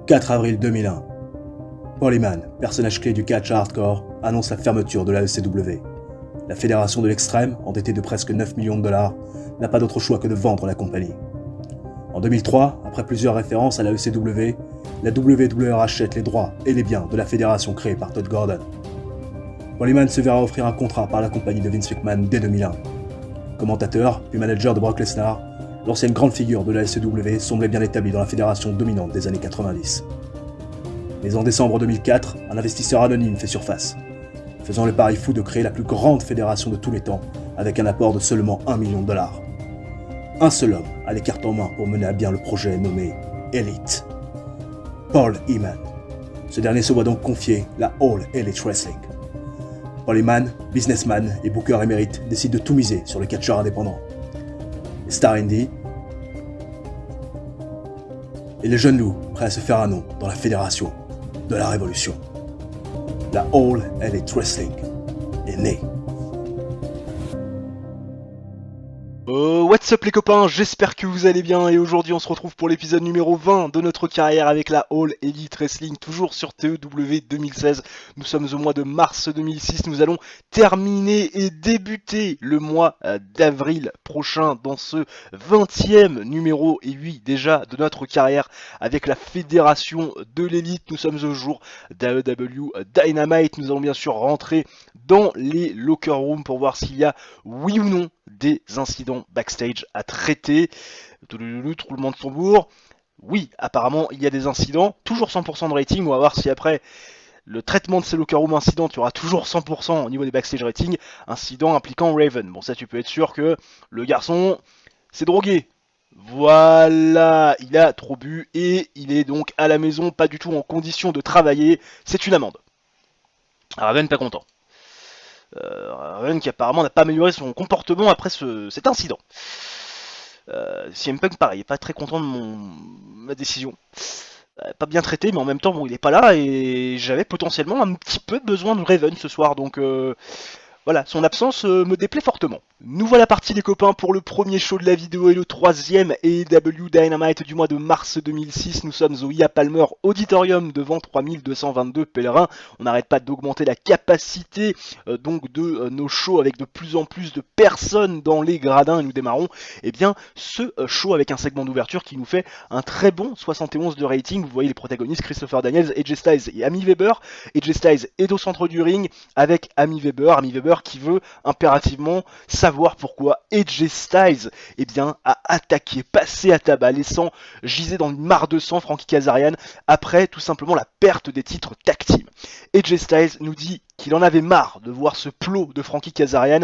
4 avril 2001. Paul Heyman, personnage clé du catch hardcore, annonce la fermeture de la ECW. La fédération de l'extrême, endettée de presque 9 millions de dollars, n'a pas d'autre choix que de vendre la compagnie. En 2003, après plusieurs références à la ECW, la WWE rachète les droits et les biens de la fédération créée par Todd Gordon. Paul Heyman se verra offrir un contrat par la compagnie de Vince McMahon dès 2001. Commentateur, puis manager de Brock Lesnar, l'ancienne grande figure de la ECW semblait bien établi dans la fédération dominante des années 90. Mais en décembre 2004, un investisseur anonyme fait surface, faisant le pari fou de créer la plus grande fédération de tous les temps avec un apport de seulement 1 million de dollars. Un seul homme a les cartes en main pour mener à bien le projet nommé Elite. Paul Heyman. Ce dernier se voit donc confier la All Elite Wrestling. Paul Heyman, businessman et booker émérite, décide de tout miser sur le catcheur indépendant. Les stars indie et les jeunes loups prêts à se faire un nom dans la fédération de la révolution. La All Elite Wrestling est née. What's up les copains, j'espère que vous allez bien et aujourd'hui on se retrouve pour l'épisode numéro 20 de notre carrière avec la All Elite Wrestling, toujours sur TEW 2016. Nous sommes au mois de mars 2006, nous allons terminer et débuter le mois d'avril prochain dans ce 20e numéro, et oui déjà de notre carrière avec la fédération de l'élite. Nous sommes au jour d'AEW Dynamite, nous allons bien sûr rentrer dans les locker rooms pour voir s'il y a oui ou non des incidents backstage à traiter. Roulement de tambour. Oui, apparemment il y a des incidents, toujours 100% de rating. On va voir si après le traitement de ces locker room incidents, tu auras toujours 100% au niveau des backstage ratings. Incident impliquant Raven. Bon, ça tu peux être sûr que le garçon s'est drogué. Voilà, il a trop bu et il est donc à la maison, pas du tout en condition de travailler. C'est une amende. Raven pas content. Raven qui apparemment n'a pas amélioré son comportement après cet incident. CM Punk pareil, pas très content de ma décision. Pas bien traité, mais en même temps bon, il est pas là et j'avais potentiellement un petit peu besoin de Raven ce soir, donc voilà, son absence me déplaît fortement. Nous voilà partis les copains pour le premier show de la vidéo et le troisième AEW Dynamite du mois de mars 2006. Nous sommes au IA Palmer Auditorium devant 3222 pèlerins. On n'arrête pas d'augmenter la capacité donc de nos shows avec de plus en plus de personnes dans les gradins. Et nous démarrons ce show avec un segment d'ouverture qui nous fait un très bon 71 de rating. Vous voyez les protagonistes Christopher Daniels, AJ Styles et Amy Weber. AJ Styles est au centre du ring avec Amy Weber qui veut impérativement savoir pourquoi AJ Styles a attaqué, passé à tabac, laissant giser dans une mare de sang Frankie Kazarian après tout simplement la perte des titres tag team. AJ Styles nous dit qu'il en avait marre de voir ce plot de Frankie Kazarian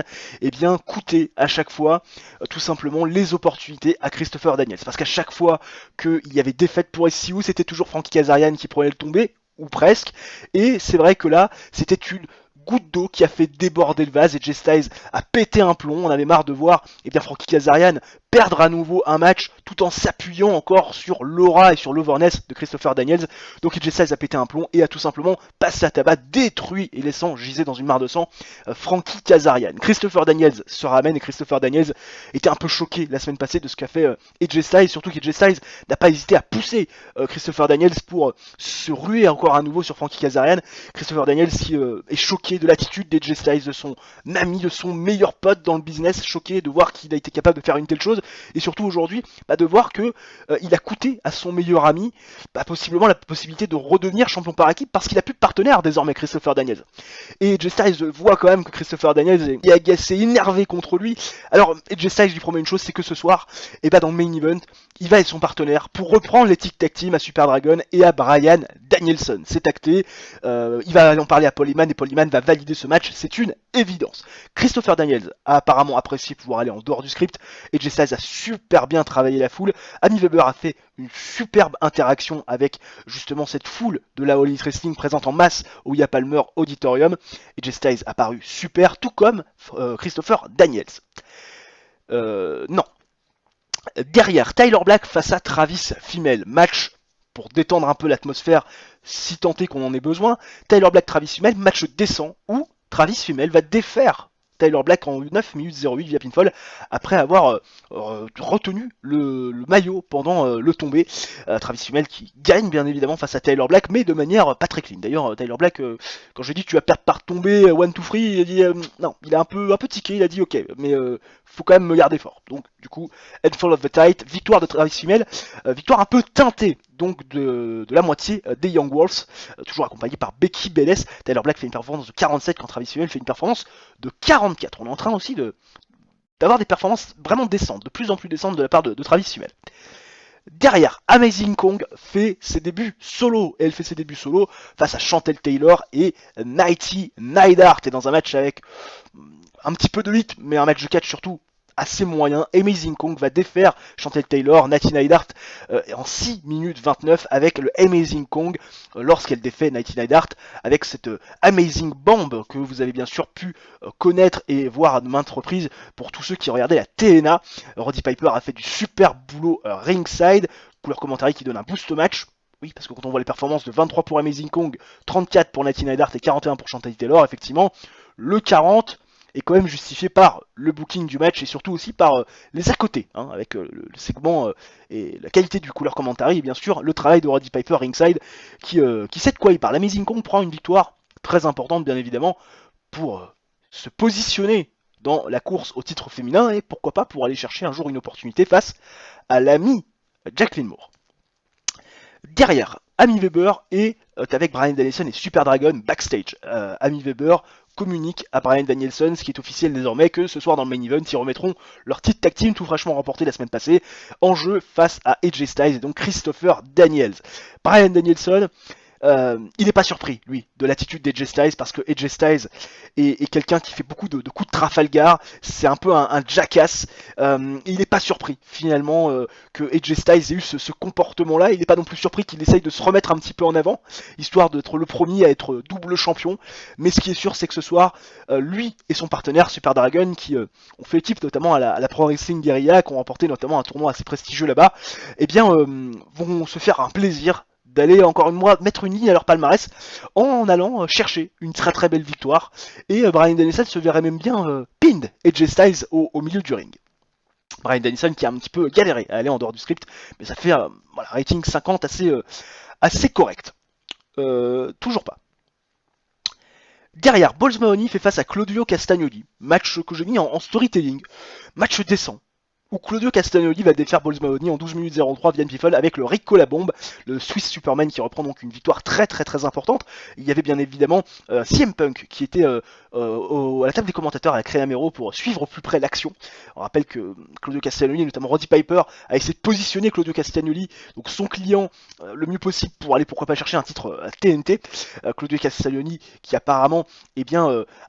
coûter à chaque fois tout simplement les opportunités à Christopher Daniels, parce qu'à chaque fois qu'il y avait défaite pour SCU, c'était toujours Frankie Kazarian qui prenait le tombé, ou presque, et c'est vrai que là c'était une goutte d'eau qui a fait déborder le vase et AJ Styles a pété un plomb. On avait marre de voir Frankie Kazarian perdre à nouveau un match tout en s'appuyant encore sur l'aura et sur l'overness de Christopher Daniels. Donc AJ Styles a pété un plomb et a tout simplement passé à tabac, détruit et laissant giser dans une mare de sang Frankie Kazarian. Christopher Daniels se ramène et Christopher Daniels était un peu choqué la semaine passée de ce qu'a fait AJ Styles, surtout qu'AJ Styles n'a pas hésité à pousser Christopher Daniels pour se ruer encore à nouveau sur Frankie Kazarian. Christopher Daniels qui est choqué de l'attitude d'AJ Styles, de son ami, de son meilleur pote dans le business, choqué de voir qu'il a été capable de faire une telle chose, et surtout aujourd'hui de voir que il a coûté à son meilleur ami possiblement la possibilité de redevenir champion par équipe, parce qu'il a plus de partenaire désormais, Christopher Daniels. Et AJ Styles voit quand même que Christopher Daniels est agacé, énervé contre lui. Alors AJ Styles lui promet une chose, c'est que ce soir, dans le main event, il va être son partenaire pour reprendre les tag team à Super Dragon et à Bryan Danielson. C'est acté, il va en parler à Paul Heyman et Paul Heyman va valider ce match, c'est une évidence. Christopher Daniels a apparemment apprécié pouvoir aller en dehors du script, et AJ Styles a super bien travaillé la foule. Amy Weber a fait une superbe interaction avec justement cette foule de la All Elite Wrestling présente en masse au IA Palmer Auditorium. AJ Styles a paru super, tout comme Christopher Daniels. Non. Derrière, Tyler Black face à Travis Fimmel. Match pour détendre un peu l'atmosphère, si tant est qu'on en ait besoin. Tyler Black, Travis Fimmel, match décent où Travis Fimmel va défaire Tyler Black en 9 minutes 08 via pinfall, après avoir retenu le maillot pendant le tombé. Travis Fimmel qui gagne bien évidemment face à Tyler Black, mais de manière pas très clean. D'ailleurs, Tyler Black, quand je lui ai dit tu vas perdre par tombée 1-2-3, il a dit non, il a un peu tiqué, il a dit ok, mais faut quand même me garder fort. Donc du coup, Handful of the Tight, victoire de Travis Fimmel, victoire un peu teintée donc de la moitié des Young Wolves, toujours accompagné par Becky Belles. Tyler Black fait une performance de 47 quand Travis Fimmel fait une performance de 44. On est en train aussi d'avoir des performances vraiment décentes, de plus en plus décentes de la part de Travis Fimmel. Derrière, Amazing Kong fait ses débuts solo. Et elle fait ses débuts solo face à Chantel Taylor et Nighty Neidhart. Et dans un match avec un petit peu de hit, mais un match de catch surtout assez moyen, Amazing Kong va défaire Chantel Taylor, Nighty Neidhart en 6 minutes 29 avec le Amazing Kong lorsqu'elle défait Nighty Neidhart avec cette Amazing Bomb que vous avez bien sûr pu connaître et voir à de maintes reprises pour tous ceux qui regardaient la TNA. Roddy Piper a fait du super boulot ringside, couleur commentary qui donne un boost au match. Oui, parce que quand on voit les performances de 23 pour Amazing Kong, 34 pour Nighty Neidhart et 41 pour Chantel Taylor, effectivement, le 40 est quand même justifié par le booking du match et surtout aussi par les à côté, hein, avec le segment et la qualité du couleur commentary et bien sûr le travail de Roddy Piper ringside qui sait de quoi il parle. Amazing Kong prend une victoire très importante bien évidemment pour se positionner dans la course au titre féminin et pourquoi pas pour aller chercher un jour une opportunité face à l'ami Jacqueline Moore. Derrière, Amy Weber est avec Bryan Danielson et Super Dragon backstage. Amy Weber communique à Bryan Danielson, ce qui est officiel désormais, que ce soir dans le main event, ils remettront leur titre tag team tout fraîchement remporté la semaine passée en jeu face à AJ Styles et donc Christopher Daniels. Bryan Danielson, il n'est pas surpris, lui, de l'attitude d'AJ Styles, parce que AJ Styles est quelqu'un qui fait beaucoup de coups de Trafalgar, c'est un peu un jackass, il n'est pas surpris, finalement, que AJ Styles ait eu ce comportement-là, il n'est pas non plus surpris qu'il essaye de se remettre un petit peu en avant, histoire d'être le premier à être double champion, mais ce qui est sûr, c'est que ce soir, lui et son partenaire Super Dragon, qui ont fait équipe notamment à la Pro Wrestling Guerrilla, qui ont remporté notamment un tournoi assez prestigieux là-bas, eh bien, vont se faire un plaisir d'aller encore une fois mettre une ligne à leur palmarès en allant chercher une très très belle victoire. Et Bryan Danielson se verrait même bien pinned AJ Styles au milieu du ring. Bryan Danielson qui a un petit peu galéré à aller en dehors du script, mais ça fait voilà, rating 50 assez correct. Toujours pas. Derrière, Balls Mahoney fait face à Claudio Castagnoli. Match que j'ai mis en storytelling. Match décent, où Claudio Castagnoli va défaire Balls Mahoney en 12 minutes 03 via Piffle avec le Rico la bombe, le Swiss Superman qui reprend donc une victoire très très très importante. Il y avait bien évidemment CM Punk qui était à la table des commentateurs à la Créamero pour suivre au plus près l'action. On rappelle que Claudio Castagnoli, notamment Roddy Piper, a essayé de positionner Claudio Castagnoli, donc son client, le mieux possible pour aller pourquoi pas chercher un titre TNT. Claudio Castagnoli qui apparemment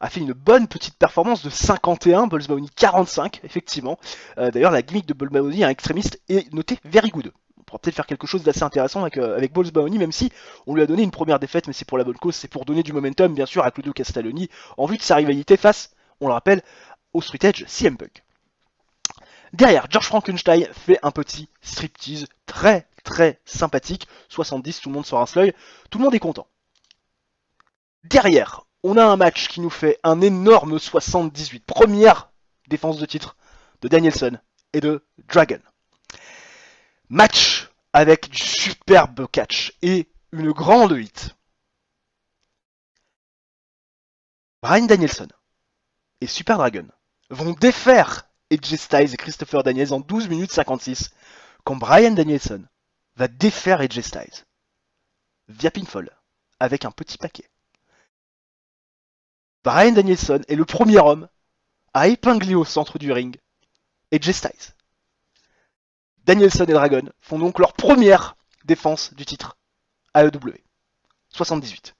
a fait une bonne petite performance de 51, Balls Mahoney 45 effectivement. D'ailleurs la gimmick de Balls Mahoney, un extrémiste, est notée very good. On pourra peut-être faire quelque chose d'assez intéressant avec Balls Mahoney, même si on lui a donné une première défaite, mais c'est pour la bonne cause, c'est pour donner du momentum bien sûr à Claudio Castagnoli en vue de sa rivalité face, on le rappelle, au Street Edge CM Punk. Derrière, George Frankenstein fait un petit striptease très très sympathique, 70, tout le monde sort un slug, tout le monde est content. Derrière, on a un match qui nous fait un énorme 78, première défense de titre de Danielson et de Dragon. Match avec du superbe catch et une grande hit. Bryan Danielson et Super Dragon vont défaire AJ Styles et Christopher Daniels en 12 minutes 56 quand Bryan Danielson va défaire AJ Styles via pinfall avec un petit paquet. Bryan Danielson est le premier homme à épingler au centre du ring AJ Styles. Danielson et Dragon font donc leur première défense du titre AEW. 78.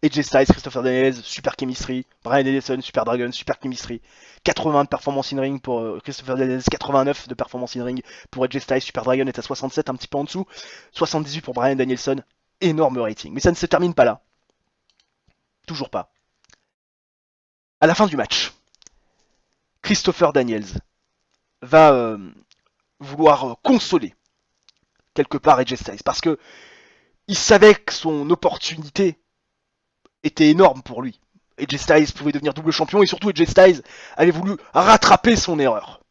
AJ Styles, Christopher Daniels, super chemistry. Bryan Danielson, Super Dragon, super chemistry. 80 de performance in ring pour Christopher Daniels, 89 de performance in ring pour AJ Styles. Super Dragon est à 67, un petit peu en dessous. 78 pour Bryan Danielson, énorme rating. Mais ça ne se termine pas là. Toujours pas. À la fin du match, Christopher Daniels va vouloir consoler quelque part AJ Styles parce que il savait que son opportunité était énorme pour lui. AJ Styles pouvait devenir double champion, et surtout AJ Styles avait voulu rattraper son erreur.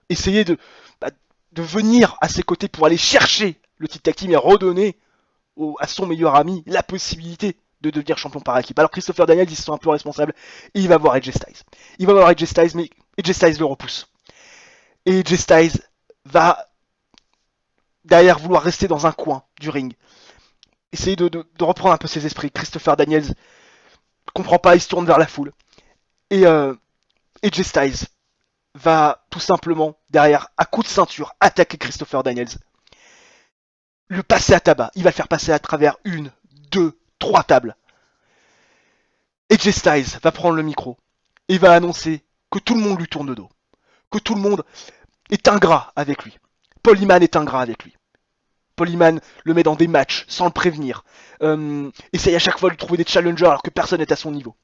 Essayer de venir à ses côtés pour aller chercher le titre tag team et redonner à son meilleur ami la possibilité de devenir champion par équipe. Alors Christopher Daniels, ils se sont un peu responsables, et il va voir AJ Styles. Il va voir AJ Styles, mais AJ Styles le repousse. Et AJ Styles va derrière vouloir rester dans un coin du ring. Essayer de reprendre un peu ses esprits. Christopher Daniels comprend pas, il se tourne vers la foule. Et AJ Styles va tout simplement, derrière, à coup de ceinture, attaquer Christopher Daniels. Le passer à tabac. Il va le faire passer à travers 1, 2, 3 tables. AJ Styles va prendre le micro et va annoncer que tout le monde lui tourne le dos. Que tout le monde est ingrat avec lui. Paul Heyman est ingrat avec lui. Paul Heyman le met dans des matchs sans le prévenir. Essaye à chaque fois de lui trouver des challengers alors que personne n'est à son niveau.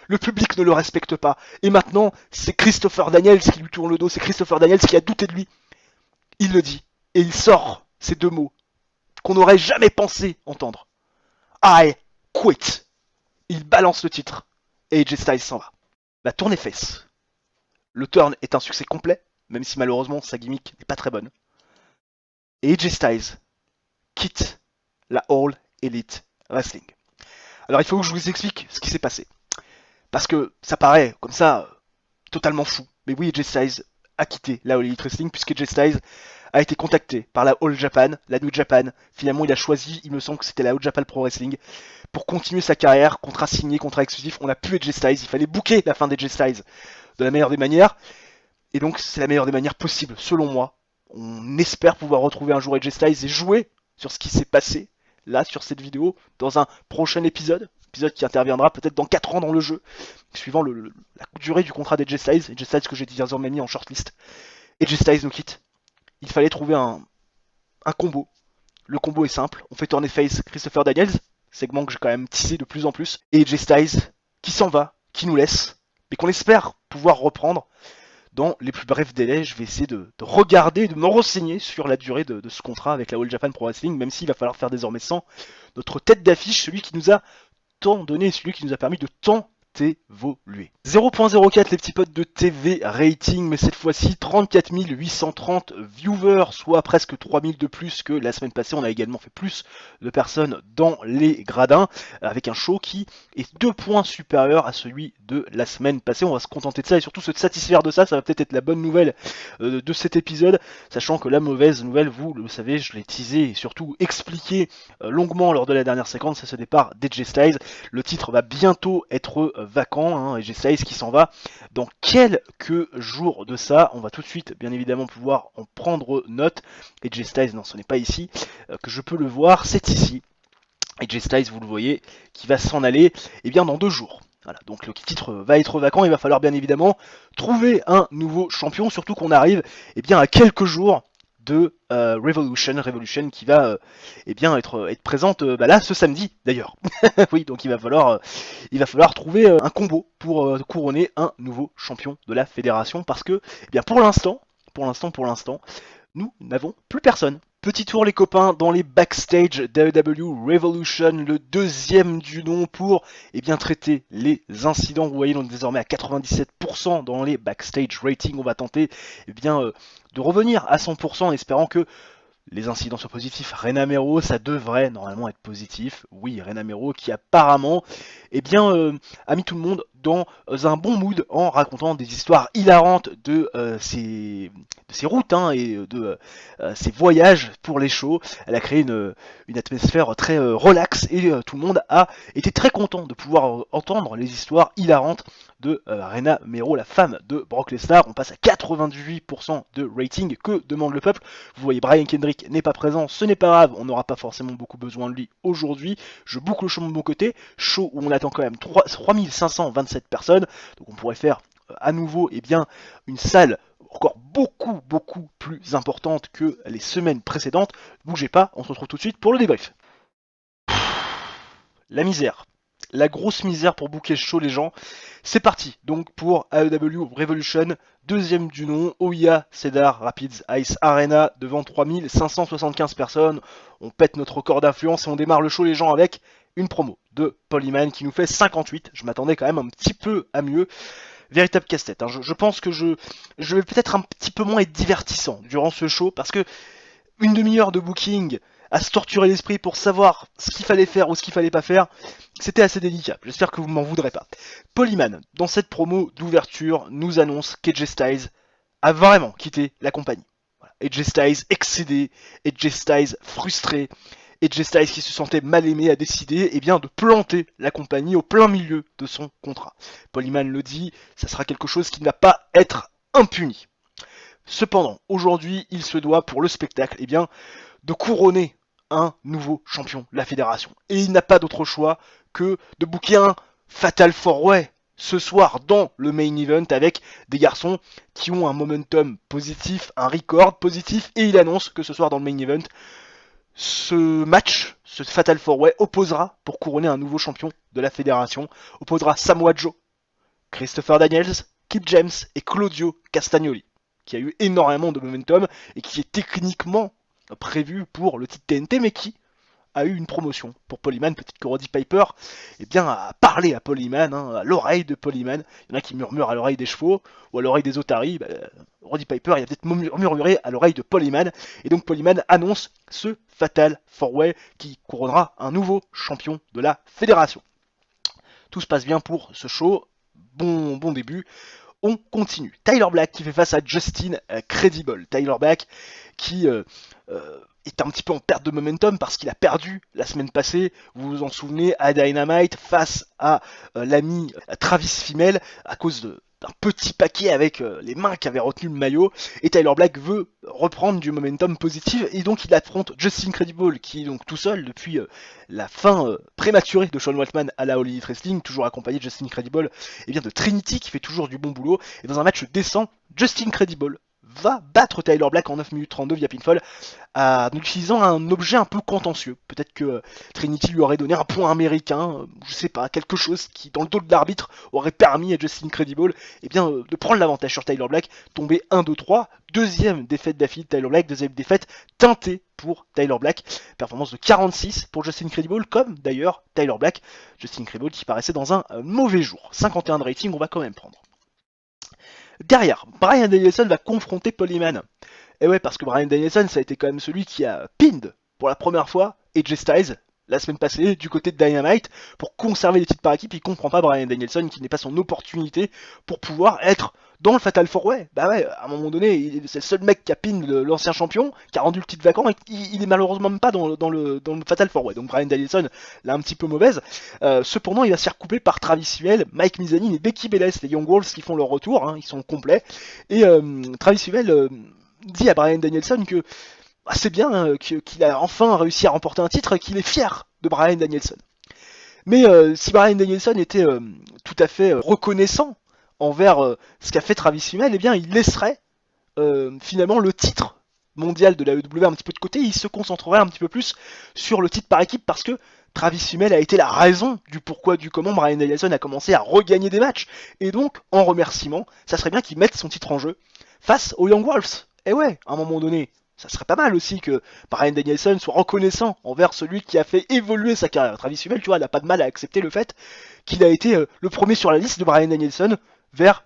Le public ne le respecte pas. Et maintenant, c'est Christopher Daniels qui lui tourne le dos. C'est Christopher Daniels qui a douté de lui. Il le dit. Et il sort ces deux mots qu'on n'aurait jamais pensé entendre. I quit. Il balance le titre. Et AJ Styles s'en va. La tournée face. Le turn est un succès complet, même si malheureusement sa gimmick n'est pas très bonne. Et AJ Styles quitte la All Elite Wrestling. Alors il faut que je vous explique ce qui s'est passé. Parce que ça paraît comme ça totalement fou. Mais oui, AJ Styles a quitté la All Elite Wrestling puisque AJ Styles a été contacté par la All Japan, la New Japan. Finalement, il a choisi, il me semble que c'était la All Japan Pro Wrestling, pour continuer sa carrière, contrat signé, contrat exclusif. On n'a plus AJ Styles, il fallait booker la fin d'AJ Styles de la meilleure des manières. Et donc, c'est la meilleure des manières possibles, selon moi. On espère pouvoir retrouver un jour AJ Styles et jouer sur ce qui s'est passé, là, sur cette vidéo, dans un prochain épisode qui interviendra peut-être dans 4 ans dans le jeu, suivant la durée du contrat d'AJ Styles. AJ Styles que j'ai désormais mis en shortlist. AJ Styles nous quitte. Il fallait trouver un combo. Le combo est simple. On fait tourner face Christopher Daniels, segment que j'ai quand même tissé de plus en plus, et AJ Styles qui s'en va, qui nous laisse, mais qu'on espère pouvoir reprendre dans les plus brefs délais. Je vais essayer de regarder, de me renseigner sur la durée de ce contrat avec la All Japan Pro Wrestling, même s'il va falloir faire désormais sans notre tête d'affiche, celui qui nous a tant donné, celui qui nous a permis de tant évoluer. 0.04 les petits potes de TV rating, mais cette fois-ci 34 830 viewers, soit presque 3000 de plus que la semaine passée. On a également fait plus de personnes dans les gradins, avec un show qui est 2 points supérieur à celui de la semaine passée. On va se contenter de ça et surtout se satisfaire de ça. Ça va peut-être être la bonne nouvelle de cet épisode, sachant que la mauvaise nouvelle, vous le savez, je l'ai teasé et surtout expliqué longuement lors de la dernière séquence, c'est ce départ d'AJ Styles. Le titre va bientôt être vacant, hein, AJ Styles qui s'en va dans quelques jours de ça. On va tout de suite bien évidemment pouvoir en prendre note. AJ Styles, non, ce n'est pas ici que je peux le voir, c'est ici. AJ Styles, vous le voyez, qui va s'en aller bien dans 2 jours. Voilà, donc le titre va être vacant, il va falloir bien évidemment trouver un nouveau champion, surtout qu'on arrive à quelques jours de Revolution qui va être présente là ce samedi d'ailleurs. Oui, donc il va falloir trouver un combo pour couronner un nouveau champion de la fédération, parce que pour l'instant, nous n'avons plus personne. Petit tour les copains dans les backstage d'AEW Revolution, le deuxième du nom pour traiter les incidents. Vous voyez, donc désormais à 97% dans les backstage ratings. On va tenter de revenir à 100% en espérant que les incidents soient positifs. Rena Mero, ça devrait normalement être positif. Oui, Rena Mero qui apparemment a mis tout le monde dans un bon mood en racontant des histoires hilarantes de ses routes et de ses voyages pour les shows. Elle a créé une atmosphère très relax et tout le monde a été très content de pouvoir entendre les histoires hilarantes de Rena Mero, la femme de Brock Lesnar. On passe à 98% de rating. Que demande le peuple? Vous voyez, Brian Kendrick n'est pas présent, ce n'est pas grave, on n'aura pas forcément beaucoup besoin de lui aujourd'hui. Je boucle le show de mon côté, show où on attend quand même 3527 personnes, donc on pourrait faire à nouveau une salle encore beaucoup plus importante que les semaines précédentes. Bougez pas, on se retrouve tout de suite pour le débrief. La misère. La grosse misère pour booker le show, les gens. C'est parti donc pour AEW Revolution, deuxième du nom, Oya Cedar Rapids Ice Arena, devant 3575 personnes. On pète notre record d'influence et on démarre le show, les gens, avec une promo de Paul Heyman qui nous fait 58. Je m'attendais quand même un petit peu à mieux. Véritable casse-tête. Hein. Je pense que je vais peut-être un petit peu moins être divertissant durant ce show parce que une demi-heure de booking à se torturer l'esprit pour savoir ce qu'il fallait faire ou ce qu'il fallait pas faire, c'était assez délicat. J'espère que vous m'en voudrez pas. Paul Heyman, dans cette promo d'ouverture, nous annonce qu'AJ Styles a vraiment quitté la compagnie. Voilà. AJ Styles excédé, AJ Styles frustré, AJ Styles qui se sentait mal aimé a décidé de planter la compagnie au plein milieu de son contrat. Paul Heyman le dit, ça sera quelque chose qui ne va pas être impuni. Cependant, aujourd'hui, il se doit pour le spectacle de couronner un nouveau champion de la fédération. Et il n'a pas d'autre choix que de booker un Fatal 4-Way ce soir dans le main event avec des garçons qui ont un momentum positif, un record positif, et il annonce que ce soir dans le main event, ce match, ce Fatal 4-Way opposera, pour couronner un nouveau champion de la fédération, opposera Samoa Joe, Christopher Daniels, Kip James et Claudio Castagnoli, qui a eu énormément de momentum et qui est techniquement prévu pour le titre TNT, mais qui a eu une promotion pour Paul Heyman. Peut-être que Roddy Piper a parlé à Paul Heyman, à l'oreille de Paul Heyman. Il y en a qui murmurent à l'oreille des chevaux ou à l'oreille des otaries. Roddy Piper, il a peut-être murmuré à l'oreille de Paul Heyman. Et donc Paul Heyman annonce ce Fatal 4-Way qui couronnera un nouveau champion de la fédération. Tout se passe bien pour ce show. Bon début. On continue. Tyler Black qui fait face à Justin Credible. Tyler Black qui est un petit peu en perte de momentum parce qu'il a perdu la semaine passée, vous vous en souvenez, à Dynamite face à l'ami Travis Fimmel à cause d'un petit paquet avec les mains qui avaient retenu le maillot, et Tyler Black veut reprendre du momentum positif et donc il affronte Justin Credible qui est donc tout seul depuis la fin prématurée de Sean Waltman à la All Elite Wrestling, toujours accompagné de Justin Credible de Trinity qui fait toujours du bon boulot, et dans un match décent, Justin Credible va battre Tyler Black en 9 minutes 32 via pinfall en utilisant un objet un peu contentieux. Peut-être que Trinity lui aurait donné un point américain, je sais pas, quelque chose qui, dans le dos de l'arbitre, aurait permis à Justin Credible de prendre l'avantage sur Tyler Black, tomber 1-2-3, deuxième défaite d'affilée de Tyler Black, deuxième défaite teintée pour Tyler Black, performance de 46 pour Justin Credible, comme d'ailleurs Tyler Black, Justin Credible qui paraissait dans un mauvais jour. 51 de rating, on va quand même prendre. Derrière, Bryan Danielson va confronter Paul Heyman. Et ouais, parce que Bryan Danielson, ça a été quand même celui qui a pinned pour la première fois AJ Styles la semaine passée du côté de Dynamite pour conserver les titres par équipe. Il comprend pas Bryan Danielson qui n'est pas son opportunité pour pouvoir être dans le Fatal 4-Way. Bah ouais, à un moment donné, c'est le seul mec qui a pin l'ancien champion, qui a rendu le titre vacant, et il est malheureusement même pas dans le Fatal 4-Way. Donc Bryan Danielson l'a un petit peu mauvaise. Cependant, il va se faire couper par Travis Fimmel, Mike Mizanin et Becky Belair, les Young Wolves qui font leur retour, ils sont complets. Et Travis Fimmel dit à Bryan Danielson que c'est bien qu'il a enfin réussi à remporter un titre, qu'il est fier de Bryan Danielson. Mais si Bryan Danielson était tout à fait reconnaissant envers ce qu'a fait Travis Fimmel, il laisserait finalement le titre mondial de la AEW un petit peu de côté, il se concentrerait un petit peu plus sur le titre par équipe parce que Travis Fimmel a été la raison du pourquoi, du comment Bryan Danielson a commencé à regagner des matchs. Et donc, en remerciement, ça serait bien qu'il mette son titre en jeu face aux Young Wolves. Et ouais, à un moment donné, ça serait pas mal aussi que Bryan Danielson soit reconnaissant envers celui qui a fait évoluer sa carrière. Travis Fimmel, tu vois, il n'a pas de mal à accepter le fait qu'il a été le premier sur la liste de Bryan Danielson vers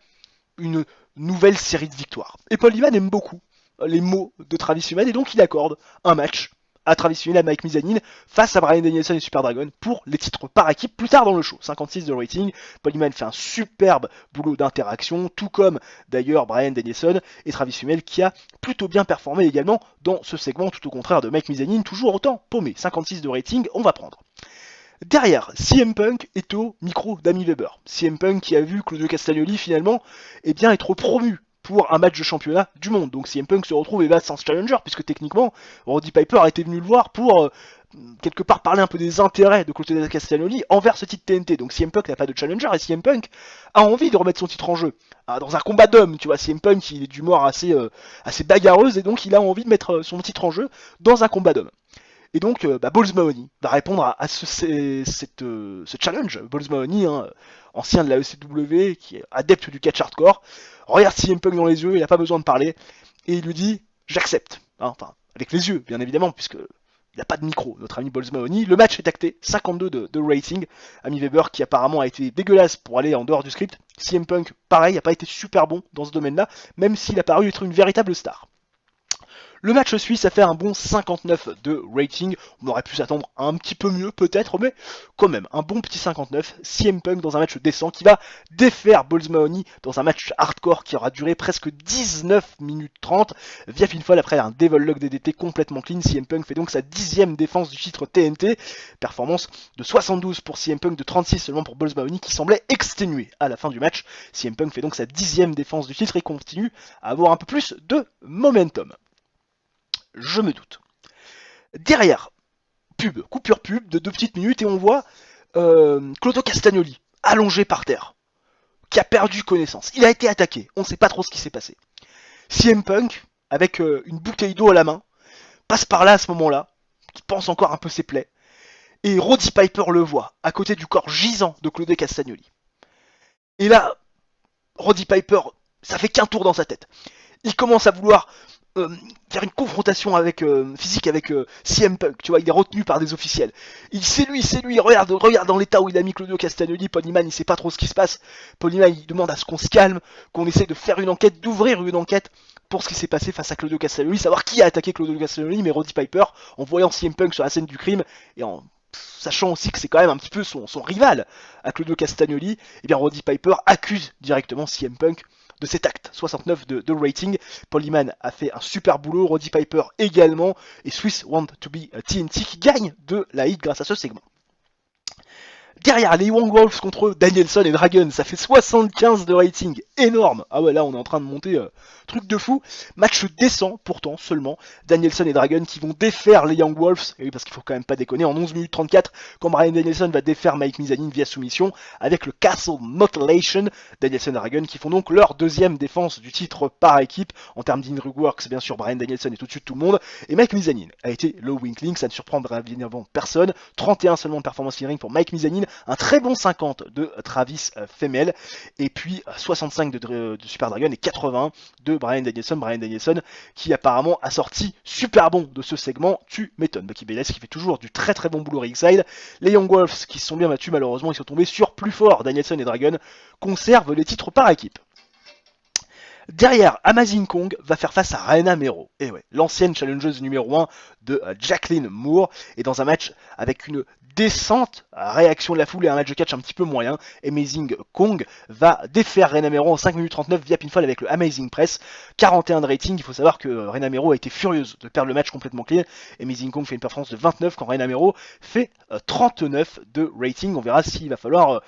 une nouvelle série de victoires. Et Paul Heyman aime beaucoup les mots de Travis Fimmel et donc il accorde un match à Travis Fimmel, à Mike Mizanin face à Bryan Danielson et Super Dragon pour les titres par équipe plus tard dans le show. 56 de rating, Paul Heyman fait un superbe boulot d'interaction, tout comme d'ailleurs Bryan Danielson et Travis Fimmel qui a plutôt bien performé également dans ce segment, tout au contraire de Mike Mizanin, toujours autant paumé. 56 de rating, on va prendre. Derrière, CM Punk est au micro d'Amy Weber. CM Punk qui a vu Claudio Castagnoli finalement être promu pour un match de championnat du monde. Donc CM Punk se retrouve sans challenger, puisque techniquement, Roddy Piper était venu le voir pour quelque part parler un peu des intérêts de Claudio Castagnoli envers ce titre TNT. Donc CM Punk n'a pas de challenger et CM Punk a envie de remettre son titre en jeu. Dans un combat d'hommes, tu vois, CM Punk il est d'humeur assez bagarreuse et donc il a envie de mettre son titre en jeu dans un combat d'hommes. Et donc, Balls Mahoney va répondre à ce challenge. Balls Mahoney, ancien de la ECW, qui est adepte du catch hardcore, regarde CM Punk dans les yeux, il n'a pas besoin de parler, et il lui dit « J'accepte ». Enfin, avec les yeux, bien évidemment, puisque il n'y a pas de micro, notre ami Balls Mahoney. Le match est acté, 52 de rating. Ami Weber qui apparemment a été dégueulasse pour aller en dehors du script. CM Punk, pareil, n'a pas été super bon dans ce domaine-là, même s'il a paru être une véritable star. Le match suit, ça fait un bon 59 de rating. On aurait pu s'attendre un petit peu mieux peut-être, mais quand même, un bon petit 59. CM Punk dans un match décent qui va défaire Balls Mahoney dans un match hardcore qui aura duré presque 19 minutes 30. Via pinfall après un Devil Lock DDT complètement clean. CM Punk fait donc sa 10e défense du titre TNT. Performance de 72 pour CM Punk, de 36 seulement pour Balls Mahoney qui semblait exténué à la fin du match. CM Punk fait donc sa 10e défense du titre et continue à avoir un peu plus de momentum. Je me doute. Derrière, coupure pub de 2 petites minutes et on voit Claudio Castagnoli allongé par terre, qui a perdu connaissance. Il a été attaqué, on ne sait pas trop ce qui s'est passé. CM Punk, avec une bouteille d'eau à la main, passe par là à ce moment-là, qui pense encore un peu ses plaies, et Roddy Piper le voit, à côté du corps gisant de Claudio Castagnoli. Et là, Roddy Piper, ça fait qu'un tour dans sa tête. Il commence à vouloir faire une confrontation physique avec CM Punk, tu vois, il est retenu par des officiels. C'est lui, regarde dans l'état où il a mis Claudio Castagnoli. Paul Heyman, il sait pas trop ce qui se passe. Paul Heyman, il demande à ce qu'on se calme, qu'on essaie de faire une enquête, d'ouvrir une enquête pour ce qui s'est passé face à Claudio Castagnoli, savoir qui a attaqué Claudio Castagnoli, mais Roddy Piper, en voyant CM Punk sur la scène du crime, et en sachant aussi que c'est quand même un petit peu son rival à Claudio Castagnoli, et bien Roddy Piper accuse directement CM Punk de cet acte, 69 de rating. Paul Heyman a fait un super boulot, Roddy Piper également, et Swiss Want to be TNT qui gagne de la hit grâce à ce segment. Derrière, les Young Wolves contre Danielson et Dragon, ça fait 75 de rating, énorme. Ah ouais, là on est en train de monter, truc de fou. Match décent pourtant, seulement. Danielson et Dragon qui vont défaire les Young Wolves, et oui parce qu'il faut quand même pas déconner, en 11 minutes 34, quand Bryan Danielson va défaire Mike Mizanin via soumission, avec le Castle Mutilation. Danielson et Dragon qui font donc leur 2e défense du titre par équipe. En termes d'in-ring works, bien sûr, Bryan Danielson est au-dessus de tout le monde, et Mike Mizanin a été le weak link, ça ne surprendra bien avant personne. 31 seulement de performance in-ring pour Mike Mizanin, un très bon 50 de Travis Femel, et puis 65 de Super Dragon et 81 de Bryan Danielson qui apparemment a sorti super bon de ce segment, tu m'étonnes. Bucky Bayless qui fait toujours du très très bon boulot ringside. Les Young Wolves qui se sont bien battus, malheureusement ils sont tombés sur plus fort. Danielson et Dragon conservent les titres par équipe. Derrière, Amazing Kong va faire face à Raina Mero. Et ouais, l'ancienne challengeuse numéro 1 de Jacqueline Moore. Et dans un match avec une décente réaction de la foule et un match de catch un petit peu moyen, Amazing Kong va défaire Raina Mero en 5 minutes 39 via pinfall avec le Amazing Press. 41 de rating, il faut savoir que Raina Mero a été furieuse de perdre le match complètement clean. Amazing Kong fait une performance de 29 quand Raina Mero fait 39 de rating. On verra s'il va falloir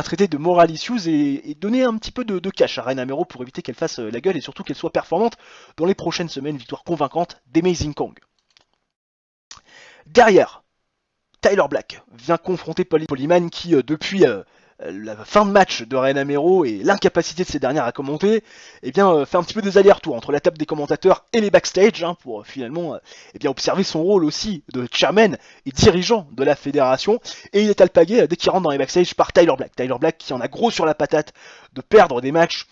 traiter de moral issues et donner un petit peu de cash à Raina Mero pour éviter qu'elle fasse la gueule et surtout qu'elle soit performante dans les prochaines semaines. Victoire convaincante d'Amazing Kong. Derrière, Tyler Black vient confronter Paul Heyman qui, depuis la fin de match de Raina Mero et l'incapacité de ces dernières à commenter, fait un petit peu des allers-retours entre la table des commentateurs et les backstage pour finalement observer son rôle aussi de chairman et dirigeant de la fédération. Et il est alpagué dès qu'il rentre dans les backstage par Tyler Black. Tyler Black qui en a gros sur la patate de perdre des matchs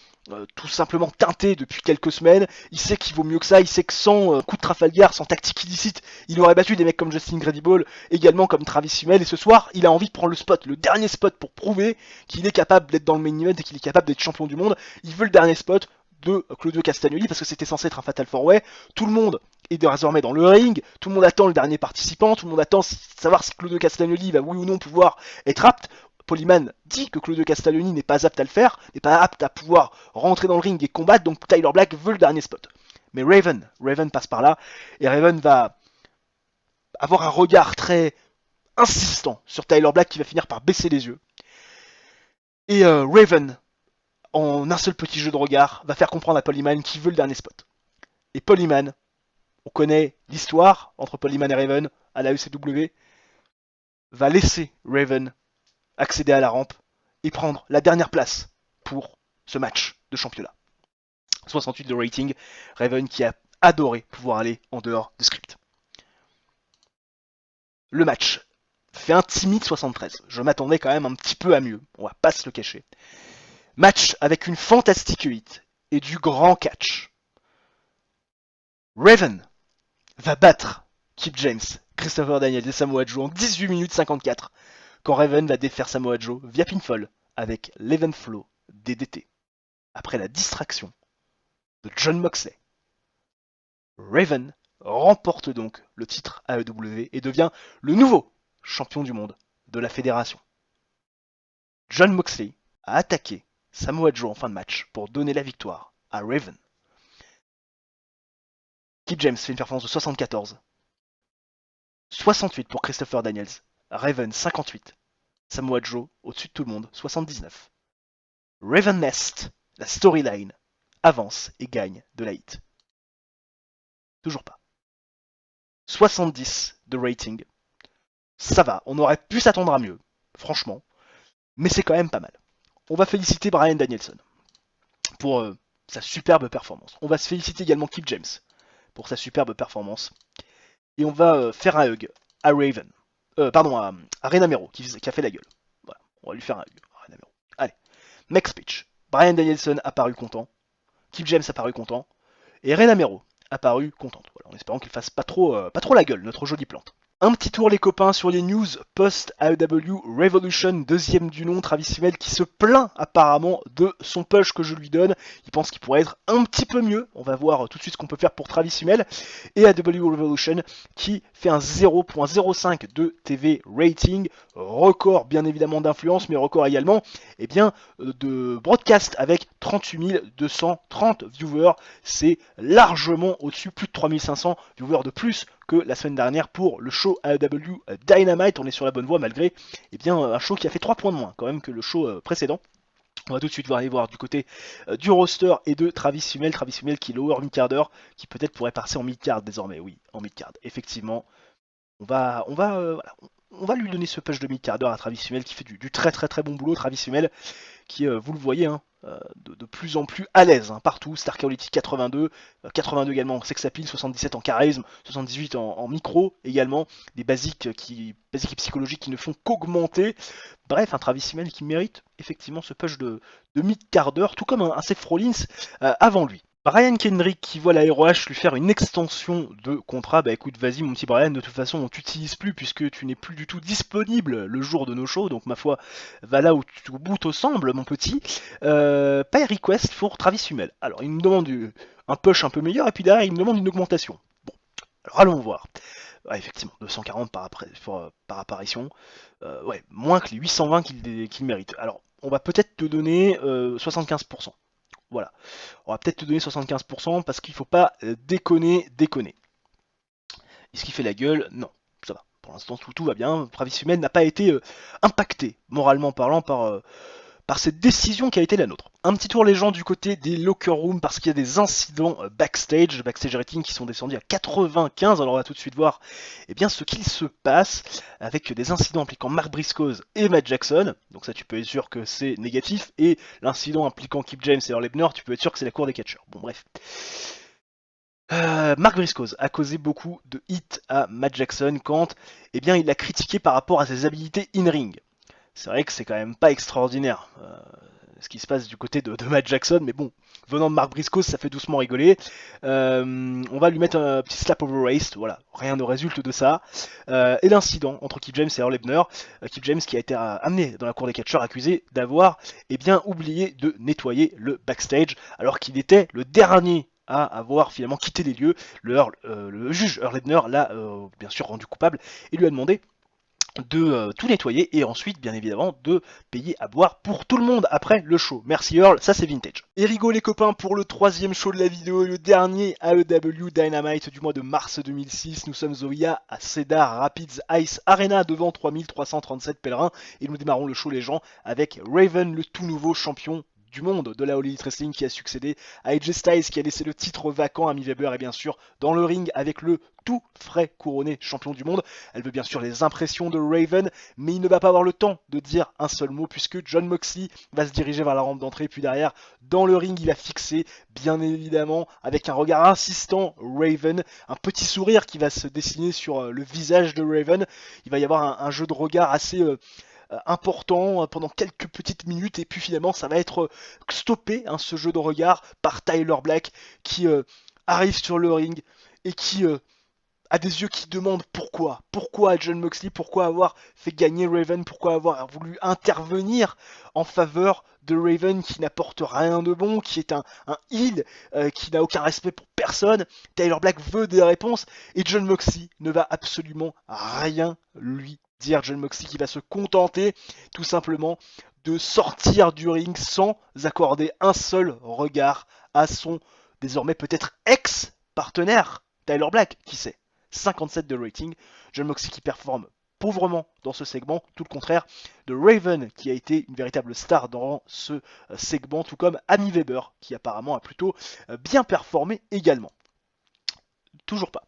tout simplement teinté depuis quelques semaines. Il sait qu'il vaut mieux que ça, il sait que sans coup de Trafalgar, sans tactique illicite, il aurait battu des mecs comme Justin Credible, également comme Travis Fimmel, et ce soir, il a envie de prendre le spot, le dernier spot pour prouver qu'il est capable d'être dans le main event et qu'il est capable d'être champion du monde. Il veut le dernier spot de Claudio Castagnoli parce que c'était censé être un Fatal 4-Way. Tout le monde est désormais dans le ring, tout le monde attend le dernier participant, tout le monde attend savoir si Claudio Castagnoli va oui ou non pouvoir être apte. Paul Heyman dit que Claudio Castagnoli n'est pas apte à le faire, n'est pas apte à pouvoir rentrer dans le ring et combattre, donc Tyler Black veut le dernier spot. Mais Raven passe par là, et Raven va avoir un regard très insistant sur Tyler Black qui va finir par baisser les yeux. Et Raven, en un seul petit jeu de regard, va faire comprendre à Paul Heyman qu'il veut le dernier spot. Et Paul Heyman, on connaît l'histoire entre Paul Heyman et Raven à la ECW, va laisser Raven accéder à la rampe et prendre la dernière place pour ce match de championnat. 68 de rating, Raven qui a adoré pouvoir aller en dehors du script. Le match fait un timide 73. Je m'attendais quand même un petit peu à mieux, on va pas se le cacher. Match avec une fantastique hit et du grand catch. Raven va battre Kip James Christopher Daniels et Samoa Joe en 18 minutes 54, quand Raven va défaire Samoa Joe via pinfall avec l'Event Flow DDT. Après la distraction de Jon Moxley, Raven remporte donc le titre AEW et devient le nouveau champion du monde de la fédération. Jon Moxley a attaqué Samoa Joe en fin de match pour donner la victoire à Raven. Kip James fait une performance de 74. 68 pour Christopher Daniels. Raven 58. Samoa Joe au-dessus de tout le monde 79. Raven Nest, la storyline, avance et gagne de la hit. Toujours pas. 70 de rating. Ça va, on aurait pu s'attendre à mieux, franchement. Mais c'est quand même pas mal. On va féliciter Bryan Danielson pour sa superbe performance. On va se féliciter également Kip James pour sa superbe performance. Et on va faire un hug à Raven. À Rey Namero qui a fait la gueule. Voilà, on va lui faire un hug à Rey Namero. Allez, next speech. Bryan Danielson a paru content. Kip James a paru content. Et Rey Namero a paru contente. Voilà, en espérant qu'il fasse pas trop la gueule, notre jolie plante. Un petit tour les copains sur les news post-AEW Revolution, deuxième du nom, Travis Fimmel qui se plaint apparemment de son push que je lui donne. Il pense qu'il pourrait être un petit peu mieux. On va voir tout de suite ce qu'on peut faire pour Travis Fimmel. Et AEW Revolution qui fait un 0.05 de TV rating. Record bien évidemment d'influence, mais record également de broadcast avec 38 230 viewers. C'est largement au-dessus, plus de 3500 viewers de plus que la semaine dernière pour le show AEW Dynamite. On est sur la bonne voie malgré un show qui a fait 3 points de moins quand même que le show précédent. On va tout de suite aller voir du côté du roster et de Travis Fimmel. Travis Fimmel qui est lower mid-carder, qui peut-être pourrait passer en mid-card désormais. Oui, en mid-card. Effectivement, on va lui donner ce push de mid-carder à Travis Fimmel qui fait du très très très bon boulot. Travis Fimmel qui, vous le voyez, de plus en plus à l'aise partout. Star Quality 82, 82 également en sex appeal, 77 en charisme, 78 en micro également. Des basiques et psychologiques qui ne font qu'augmenter. Bref, un Travis Fimmel qui mérite effectivement ce push de mid-carder, tout comme un Seth Rollins avant lui. Brian Kendrick qui voit la ROH lui faire une extension de contrat. Bah écoute, vas-y mon petit Brian, de toute façon on t'utilise plus puisque tu n'es plus du tout disponible le jour de nos shows, donc ma foi, va là où au bout te semble mon petit. Pay request pour Travis Fimmel. Alors il me demande un push un peu meilleur et puis derrière il me demande une augmentation. Bon, alors allons voir. Ouais, effectivement, 240 par apparition. Ouais, moins que les 820 qu'il mérite. Alors on va peut-être te donner 75%. Voilà, on va peut-être te donner 75% parce qu'il faut pas déconner. Est-ce qu'il fait la gueule? Non, ça va. Pour l'instant, tout va bien. Travis Fimmel n'a pas été impacté, moralement parlant, par cette décision qui a été la nôtre. Un petit tour les gens du côté des locker rooms parce qu'il y a des incidents backstage rating qui sont descendus à 95. Alors on va tout de suite voir ce qu'il se passe avec des incidents impliquant Mark Briscoe et Matt Jackson. Donc ça tu peux être sûr que c'est négatif. Et l'incident impliquant Kip James et Earl Hebner, tu peux être sûr que c'est la cour des catcheurs. Bon bref. Mark Briscoe a causé beaucoup de hits à Matt Jackson quand il l'a critiqué par rapport à ses habilités in-ring. C'est vrai que c'est quand même pas extraordinaire ce qui se passe du côté de Matt Jackson, mais bon, venant de Mark Briscoe, ça fait doucement rigoler. On va lui mettre un petit slap over waist, voilà, rien ne résulte de ça. Et l'incident entre Kip James et Earl Hebner, Kip James qui a été amené dans la cour des catcheurs accusé d'avoir oublié de nettoyer le backstage, alors qu'il était le dernier à avoir finalement quitté les lieux. Le juge Earl Hebner l'a bien sûr rendu coupable et lui a demandé de tout nettoyer et ensuite bien évidemment de payer à boire pour tout le monde après le show. Merci Earl, ça c'est vintage. Et rigole les copains pour le troisième show de la vidéo, le dernier AEW Dynamite du mois de mars 2006. Nous sommes au IA à Cedar Rapids Ice Arena devant 3337 pèlerins et nous démarrons le show les gens avec Raven, le tout nouveau champion du monde de la All Elite Wrestling qui a succédé à AJ Styles qui a laissé le titre vacant à Amy Weber et bien sûr dans le ring avec le tout frais couronné champion du monde. Elle veut bien sûr les impressions de Raven, mais il ne va pas avoir le temps de dire un seul mot puisque Jon Moxley va se diriger vers la rampe d'entrée puis derrière dans le ring il va fixer bien évidemment avec un regard insistant Raven, un petit sourire qui va se dessiner sur le visage de Raven. Il va y avoir un jeu de regard assez important pendant quelques petites minutes et puis finalement ça va être stoppé ce jeu de regard par Tyler Black qui arrive sur le ring et qui à des yeux qui demandent pourquoi. Pourquoi Jon Moxley, pourquoi avoir fait gagner Raven, pourquoi avoir voulu intervenir en faveur de Raven qui n'apporte rien de bon, qui est un heel, qui n'a aucun respect pour personne. Tyler Black veut des réponses et Jon Moxley ne va absolument rien lui dire. Jon Moxley qui va se contenter tout simplement de sortir du ring sans accorder un seul regard à son désormais peut-être ex-partenaire Tyler Black, qui sait. 57 de rating, Jon Moxley qui performe pauvrement dans ce segment, tout le contraire de Raven qui a été une véritable star dans ce segment, tout comme Amy Weber qui apparemment a plutôt bien performé également. Toujours pas.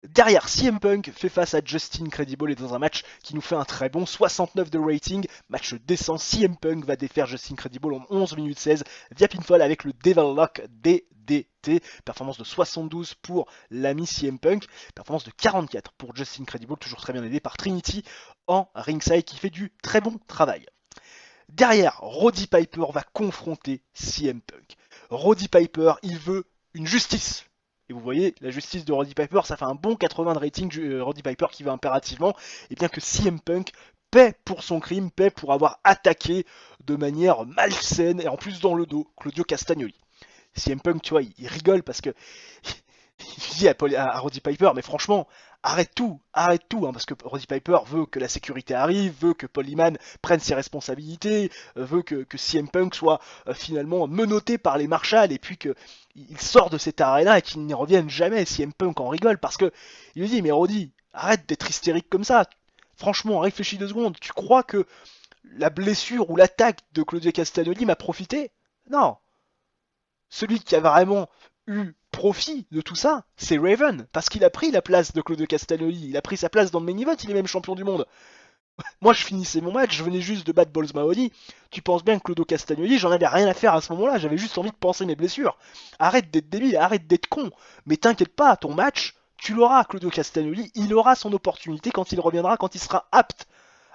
Derrière, CM Punk fait face à Justin Credible et dans un match qui nous fait un très bon 69 de rating, match décent, CM Punk va défaire Justin Credible en 11 minutes 16 via pinfall avec le Devil Lock DDT, performance de 72 pour l'ami CM Punk, performance de 44 pour Justin Credible, toujours très bien aidé par Trinity en ringside qui fait du très bon travail. Derrière, Roddy Piper va confronter CM Punk. Roddy Piper, il veut une justice. Et vous voyez, la justice de Roddy Piper, ça fait un bon 80 de rating. Roddy Piper qui veut impérativement, et bien que CM Punk paie pour son crime, paie pour avoir attaqué de manière malsaine et en plus dans le dos Claudio Castagnoli. CM Punk, tu vois, il rigole parce que il dit à Roddy Piper, mais franchement, arrête tout, hein, parce que Roddy Piper veut que la sécurité arrive, veut que Paul Heyman prenne ses responsabilités, veut que CM Punk soit finalement menotté par les Marshall et puis qu'il sort de cette arène-là et qu'il n'y revienne jamais. CM Punk en rigole parce que il lui dit, mais Roddy, arrête d'être hystérique comme ça. Franchement, réfléchis 2 secondes. Tu crois que la blessure ou l'attaque de Claudio Castagnoli m'a profité? Non. Celui qui a vraiment eu profit de tout ça, c'est Raven, parce qu'il a pris la place de Claudio Castagnoli, il a pris sa place dans le main event, il est même champion du monde. Moi je finissais mon match, je venais juste de battre Balls Mahoney, tu penses bien que Claudio Castagnoli, j'en avais rien à faire à ce moment-là, j'avais juste envie de penser mes blessures. Arrête d'être débile, arrête d'être con, mais t'inquiète pas, ton match, tu l'auras, Claudio Castagnoli, il aura son opportunité quand il reviendra, quand il sera apte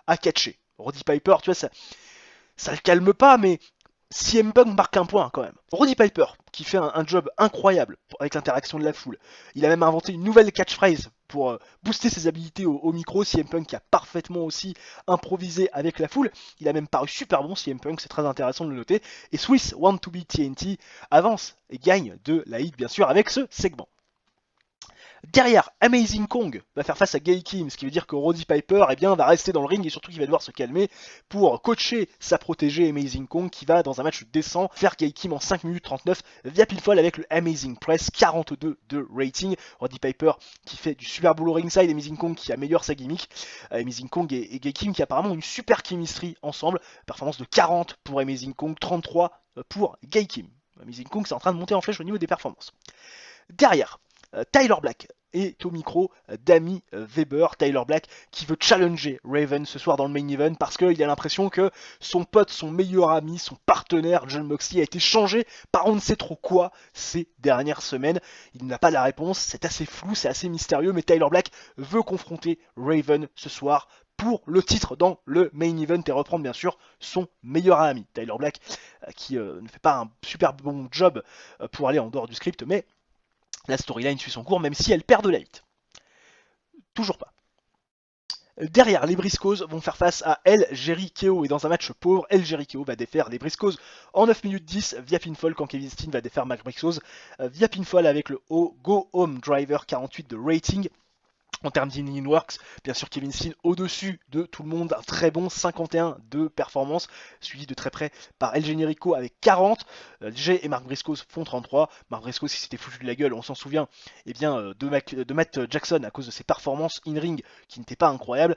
à catcher. Roddy Piper, tu vois, ça le calme pas, mais CM Punk marque un point quand même. Roddy Piper, qui fait un job incroyable avec l'interaction de la foule. Il a même inventé une nouvelle catchphrase pour booster ses habilités au micro. CM Punk qui a parfaitement aussi improvisé avec la foule. Il a même paru super bon, CM Punk, c'est très intéressant de le noter. Et Swiss Want to be TNT avance et gagne de la hit bien sûr avec ce segment. Derrière, Amazing Kong va faire face à Gail Kim, ce qui veut dire que Roddy Piper va rester dans le ring et surtout qu'il va devoir se calmer pour coacher sa protégée Amazing Kong qui va dans un match décent faire Gail Kim en 5 minutes 39 via pinfall avec le Amazing Press, 42 de rating. Roddy Piper qui fait du super boulot ringside, Amazing Kong qui améliore sa gimmick. Amazing Kong et Gail Kim qui apparemment ont une super chemistry ensemble, performance de 40 pour Amazing Kong, 33 pour Gail Kim. Amazing Kong c'est en train de monter en flèche au niveau des performances. Derrière, Tyler Black est au micro d'Amy Weber. Tyler Black qui veut challenger Raven ce soir dans le main event parce qu'il a l'impression que son pote, son meilleur ami, son partenaire Jon Moxley a été changé par on ne sait trop quoi ces dernières semaines. Il n'a pas la réponse, c'est assez flou, c'est assez mystérieux, mais Tyler Black veut confronter Raven ce soir pour le titre dans le main event et reprendre bien sûr son meilleur ami. Tyler Black qui ne fait pas un super bon job pour aller en dehors du script, mais la storyline suit son cours, même si elle perd de la hit. Toujours pas. Derrière, les Briscoes vont faire face à El Jericho et dans un match pauvre, El Jericho va défaire les Briscoes en 9 minutes 10 via pinfall quand Kevin Steen va défaire Mark Briscoes via pinfall avec le Go Home Driver 48 de rating. En termes d'Inning Works, bien sûr Kevin Steen au-dessus de tout le monde, un très bon 51 de performance, suivi de très près par El Generico avec 40. Jay et Mark Briscoes font 33. Mark Briscoes qui s'était foutu de la gueule, on s'en souvient, de Matt Jackson à cause de ses performances in-ring qui n'étaient pas incroyables,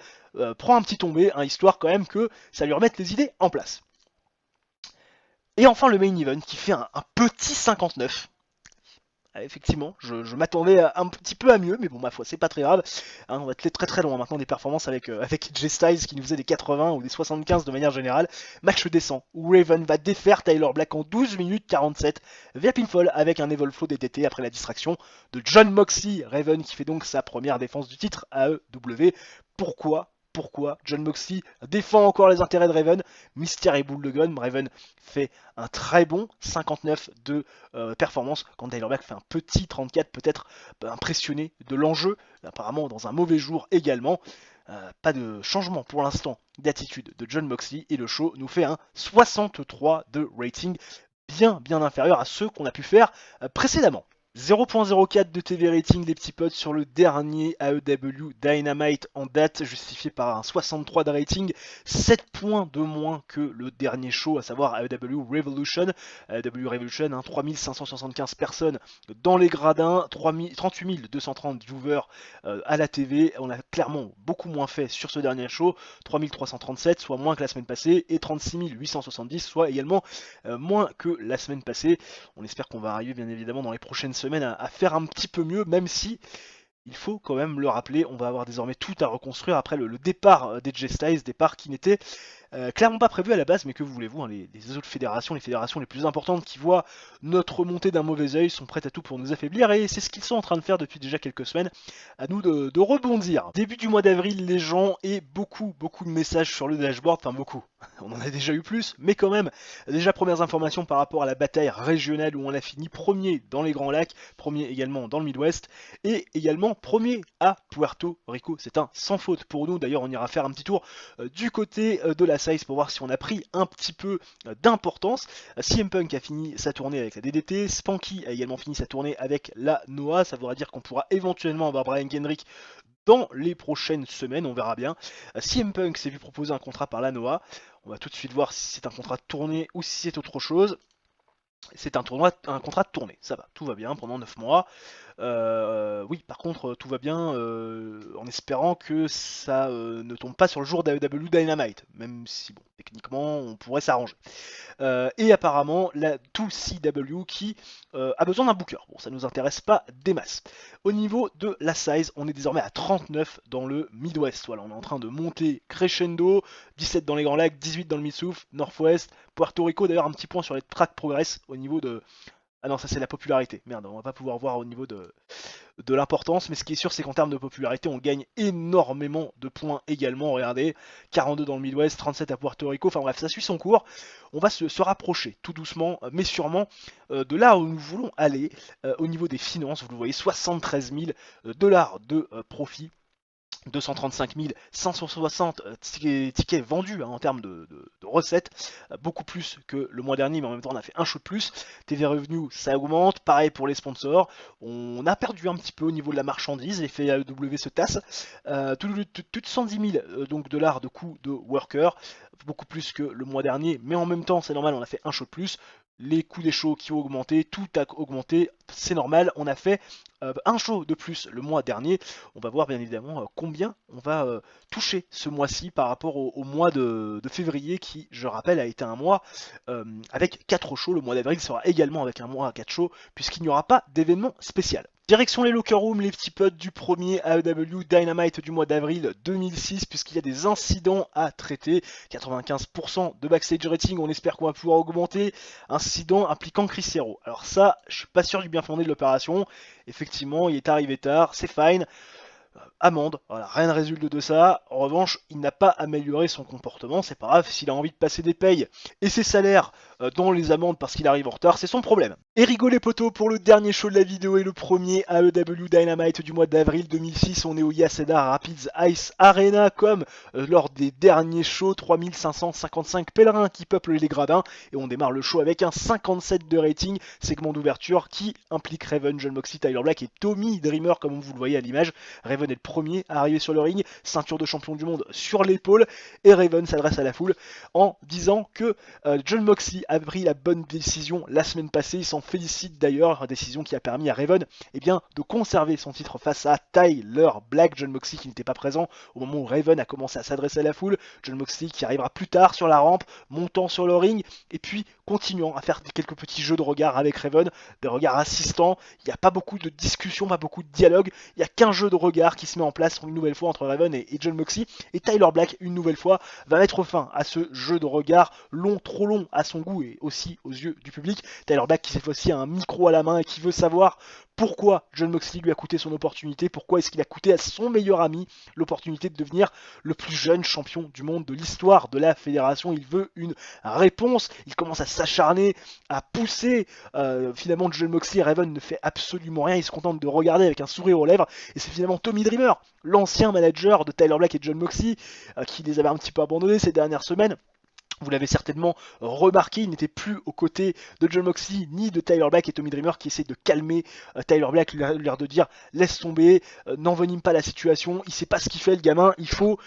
prend un petit tombé, histoire quand même que ça lui remette les idées en place. Et enfin le main event qui fait un petit 59. Effectivement, je m'attendais un petit peu à mieux, mais bon, ma foi, c'est pas très grave. On va être très très loin maintenant des performances avec AJ Styles qui nous faisait des 80 ou des 75 de manière générale. Match décent où Raven va défaire Tyler Black en 12 minutes 47 via pinfall avec un Evolve Flow DDT après la distraction de Jon Moxley. Raven qui fait donc sa première défense du titre AEW. Pourquoi pourquoi. Jon Moxley défend encore les intérêts de Raven, mystère et boule de gun. Raven fait un très bon 59 de performance, quand Tyler Black fait un petit 34, peut-être impressionné de l'enjeu, apparemment dans un mauvais jour également. Pas de changement pour l'instant d'attitude de Jon Moxley, et le show nous fait un 63 de rating, bien inférieur à ceux qu'on a pu faire précédemment. 0.04 de TV rating des petits potes sur le dernier AEW Dynamite en date, justifié par un 63 de rating, 7 points de moins que le dernier show, à savoir AEW Revolution. AEW Revolution, 3575 personnes dans les gradins, 38 230 viewers à la TV. On a clairement beaucoup moins fait sur ce dernier show, 3337, soit moins que la semaine passée, et 36 870, soit également moins que la semaine passée. On espère qu'on va arriver bien évidemment dans les prochaines semaines à faire un petit peu mieux, même si il faut quand même le rappeler, on va avoir désormais tout à reconstruire après le départ d'AJ Styles, départ qui n'était clairement pas prévu à la base, mais que voulez-vous, hein, les autres fédérations, les fédérations les plus importantes qui voient notre montée d'un mauvais œil sont prêtes à tout pour nous affaiblir, et c'est ce qu'ils sont en train de faire depuis déjà quelques semaines. À nous de rebondir. Début du mois d'avril, les gens, et beaucoup de messages sur le dashboard, enfin beaucoup, on en a déjà eu plus, mais quand même, déjà premières informations par rapport à la bataille régionale où on a fini premier dans les Grands Lacs, premier également dans le Midwest, et également premier à Puerto Rico. C'est un sans faute pour nous. D'ailleurs, on ira faire un petit tour du côté de la size pour voir si on a pris un petit peu d'importance. CM Punk a fini sa tournée avec la DDT, Spanky a également fini sa tournée avec la Noah. Ça voudra dire qu'on pourra éventuellement avoir Brian Kendrick dans les prochaines semaines, on verra bien. CM Punk s'est vu proposer un contrat par la Noah. On va tout de suite voir si c'est un contrat de tournée ou si c'est autre chose. C'est un contrat de tournée, ça va, tout va bien pendant 9 mois. Oui, par contre, tout va bien en espérant que ça ne tombe pas sur le jour d'AEW Dynamite, même si, bon, techniquement, on pourrait s'arranger. Et apparemment, la 2CW qui a besoin d'un booker. Bon, ça nous intéresse pas des masses. Au niveau de la size, on est désormais à 39 dans le Midwest. Voilà, on est en train de monter crescendo. 17 dans les Grands Lacs, 18 dans le Mid-South, Northwest, Puerto Rico. D'ailleurs, un petit point sur les track progress au niveau de... Ah non, ça c'est la popularité. Merde, on va pas pouvoir voir au niveau de l'importance, mais ce qui est sûr, c'est qu'en termes de popularité, on gagne énormément de points également. Regardez, 42 dans le Midwest, 37 à Puerto Rico. Enfin bref, ça suit son cours. On va se rapprocher tout doucement, mais sûrement, de là où nous voulons aller. Au niveau des finances, vous le voyez, 73 000 dollars de profit. 235 160 tickets vendus en termes de recettes, beaucoup plus que le mois dernier, mais en même temps on a fait un show de plus. TV Revenue, ça augmente, pareil pour les sponsors. On a perdu un petit peu au niveau de la marchandise, l'effet AEW se tasse. Tout de 110 000 donc dollars de coûts de worker, beaucoup plus que le mois dernier, mais en même temps c'est normal, on a fait un show de plus. Les coûts des shows qui ont augmenté, tout a augmenté, c'est normal, on a fait un show de plus le mois dernier. On va voir bien évidemment combien on va toucher ce mois-ci par rapport au mois de février qui, je rappelle, a été un mois avec 4 shows. Le mois d'avril sera également avec un mois à 4 shows puisqu'il n'y aura pas d'événement spécial. Direction les locker rooms, les petits potes du premier AEW Dynamite du mois d'avril 2006, puisqu'il y a des incidents à traiter. 95% de backstage rating, on espère qu'on va pouvoir augmenter. Incident impliquant Chris Hero. Alors ça, je suis pas sûr du bien fondé de l'opération. Effectivement, il est arrivé tard, c'est fine. Amende, voilà, rien ne résulte de ça. En revanche, il n'a pas amélioré son comportement, c'est pas grave, s'il a envie de passer des payes et ses salaires dans les amendes parce qu'il arrive en retard, c'est son problème. Et rigolez poteau, pour le dernier show de la vidéo et le premier AEW Dynamite du mois d'avril 2006, on est au Yaseda Rapids Ice Arena, comme lors des derniers shows, 3555 pèlerins qui peuplent les gradins, et on démarre le show avec un 57 de rating, segment d'ouverture qui implique Raven, Jon Moxley, Tyler Black et Tommy Dreamer, comme vous le voyez à l'image. Raven est le premier à arriver sur le ring, ceinture de champion du monde sur l'épaule, et Raven s'adresse à la foule en disant que Jon Moxley a pris la bonne décision la semaine passée. Il s'en félicite d'ailleurs, décision qui a permis à Raven de conserver son titre face à Tyler Black. Jon Moxley qui n'était pas présent au moment où Raven a commencé à s'adresser à la foule. Jon Moxley qui arrivera plus tard sur la rampe, montant sur le ring et puis continuant à faire quelques petits jeux de regard avec Raven, des regards assistants. Il n'y a pas beaucoup de discussion, pas beaucoup de dialogue. Il n'y a qu'un jeu de regard qui se met en place une nouvelle fois entre Raven et Jon Moxley. Et Tyler Black, une nouvelle fois, va mettre fin à ce jeu de regard long, trop long à son goût et aussi aux yeux du public. Tyler Black qui cette fois-ci a un micro à la main et qui veut savoir pourquoi Jon Moxley lui a coûté son opportunité, pourquoi est-ce qu'il a coûté à son meilleur ami l'opportunité de devenir le plus jeune champion du monde de l'histoire de la fédération. Il veut une réponse, il commence à s'acharner, à pousser. Finalement, Jon Moxley, Raven ne fait absolument rien, il se contente de regarder avec un sourire aux lèvres, et c'est finalement Tommy Dreamer, l'ancien manager de Tyler Black et Jon Moxley, qui les avait un petit peu abandonnés ces dernières semaines. Vous l'avez certainement remarqué, il n'était plus aux côtés de Jon Moxley ni de Tyler Black et Tommy Dreamer qui essaie de calmer Tyler Black, lui de dire laisse tomber, n'envenime pas la situation, il sait pas ce qu'il fait le gamin, il faut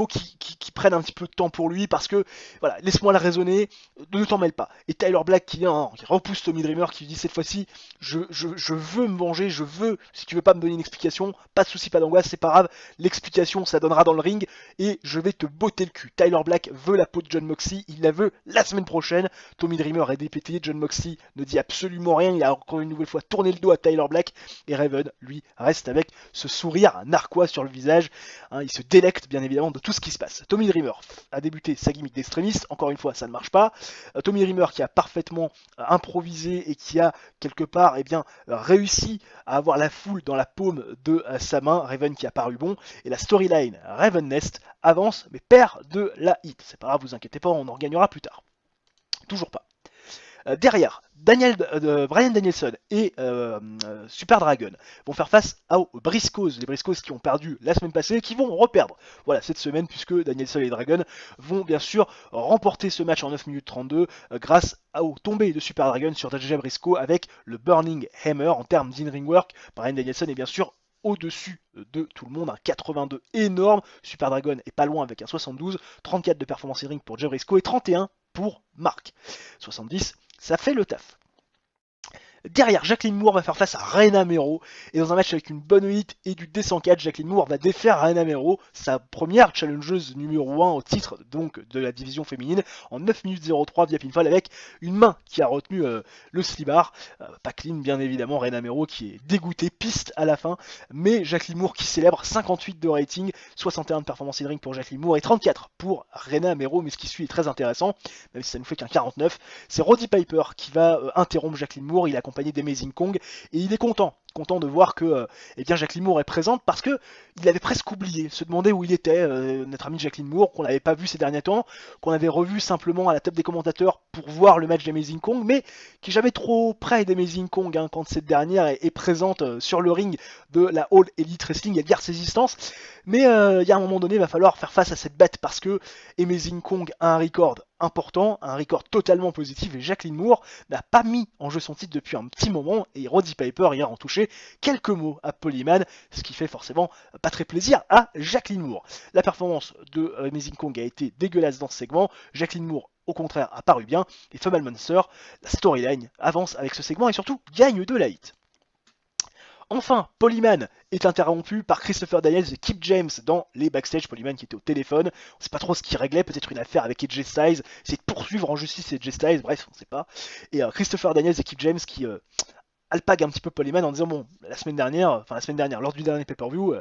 qu'il prenne un petit peu de temps pour lui parce que voilà, laisse-moi le raisonner, ne t'en mêle pas. Et Tyler Black qui repousse Tommy Dreamer qui lui dit cette fois-ci je veux me venger, je veux, si tu veux pas me donner une explication, pas de soucis, pas d'angoisse, c'est pas grave, l'explication ça donnera dans le ring et je vais te botter le cul. Tyler Black veut la peau de Jon Moxley, il la veut la semaine prochaine. Tommy Dreamer est dépêté, Jon Moxley ne dit absolument rien, il a encore une nouvelle fois tourné le dos à Tyler Black et Raven, lui, reste avec ce sourire narquois sur le visage. Il se délecte bien évidemment de tout ce qui se passe. Tommy Dreamer a débuté sa gimmick d'extrémiste, encore une fois ça ne marche pas. Tommy Dreamer qui a parfaitement improvisé et qui a quelque part réussi à avoir la foule dans la paume de sa main. Raven qui a paru bon et la storyline Raven Nest avance mais perd de la hit. C'est pas grave, vous inquiétez pas, on en regagnera plus tard. Toujours pas. Derrière, Bryan Danielson et Super Dragon vont faire face aux Briscoes, les Briscoes qui ont perdu la semaine passée, qui vont reperdre cette semaine, puisque Danielson et Dragon vont bien sûr remporter ce match en 9 minutes 32 grâce aux tombées de Super Dragon sur Jay Briscoe avec le Burning Hammer en termes d'in-ring work. Bryan Danielson est bien sûr au-dessus de tout le monde, un 82 énorme, Super Dragon est pas loin avec un 72, 34 de performance in-ring pour Jay Briscoe et 31 pour Mark. 70, ça fait le taf. Derrière, Jacqueline Moore va faire face à Reina Mero. Et dans un match avec une bonne hit et du D104, Jacqueline Moore va défaire Reina Mero, sa première challengeuse numéro 1 au titre donc de la division féminine, en 9 minutes 03 via pinfall avec une main qui a retenu le slibard. Pas clean bien évidemment, Reina Mero qui est dégoûtée, piste à la fin. Mais Jacqueline Moore qui célèbre 58 de rating, 61 de performance in ring pour Jacqueline Moore et 34 pour Reina Mero. Mais ce qui suit est très intéressant, même si ça ne fait qu'un 49. C'est Roddy Piper qui va interrompre Jacqueline Moore, il accompagné d'Amazing Kong et il est content de voir que Jacqueline Moore est présente parce que il avait presque oublié, se demander où il était, notre ami Jacqueline Moore, qu'on n'avait pas vu ces derniers temps, qu'on avait revu simplement à la table des commentateurs pour voir le match d'Amazing Kong, mais qui est jamais trop près d'Amazing Kong quand cette dernière est présente sur le ring de la All Elite Wrestling, elle garde ses distances, mais il y a un moment donné, il va falloir faire face à cette bête parce que Amazing Kong a un record important, un record totalement positif et Jacqueline Moore n'a pas mis en jeu son titre depuis un petit moment et Roddy Piper hier en touché quelques mots à Polyman, ce qui fait forcément pas très plaisir à Jacqueline Moore. La performance de Amazing Kong a été dégueulasse dans ce segment, Jacqueline Moore au contraire a paru bien et Female Monster, la storyline avance avec ce segment et surtout gagne de la hit. Enfin, Polyman est interrompu par Christopher Daniels et Kip James dans les backstage. Polyman qui était au téléphone, on sait pas trop ce qu'il réglait, peut-être une affaire avec AJ Styles, c'est de poursuivre en justice AJ Styles, bref, on sait pas. Et Christopher Daniels et Kip James qui alpaguent un petit peu Polyman en disant bon, la semaine dernière, lors du dernier pay-per-view,